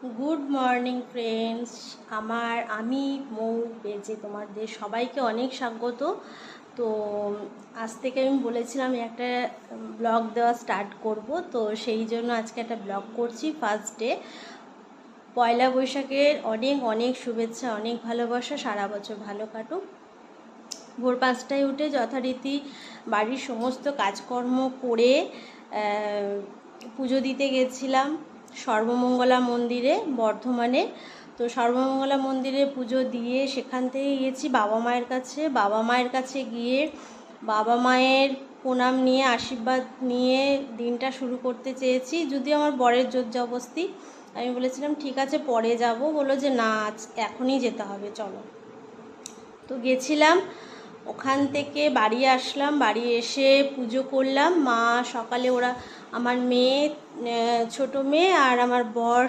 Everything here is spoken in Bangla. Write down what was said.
Good morning friends. আমি মৌ পেজে তোমাদের সবাইকে অনেক স্বাগত। তো আজ থেকে আমি বলেছিলাম একটা ব্লগ দেওয়া স্টার্ট করব, তো সেই জন্য আজকে একটা ব্লগ করছি। ফার্স্ট ডে পয়লা বৈশাখের অনেক অনেক শুভেচ্ছা, অনেক ভালোবাসা, সারা বছর ভালো কাটুক। ভোর 5টায় উঠে যথারীতি বাড়ির সমস্ত কাজকর্ম করে পুজো দিতে গেছিলাম সর্বমঙ্গলা মন্দিরে বর্ধমানে। তো সর্বমঙ্গলা মন্দিরে পুজো দিয়ে সেখান থেকে গেছি বাবা মায়ের কাছে গিয়ে বাবা মায়ের প্রণাম নিয়ে আশীর্বাদ নিয়ে দিনটা শুরু করতে চেয়েছি। যদিও আমার বরের জোর জবরদস্তি, আমি বলেছিলাম ঠিক আছে পরে যাব, বললো যে না এখনই যেতে হবে, চলো। তো গেছিলাম, ওখান থেকে বাড়ি আসলাম, বাড়ি এসে পুজো করলাম। মা সকালে আমার মেয়ে, ছোটো মেয়ে আর আমার বর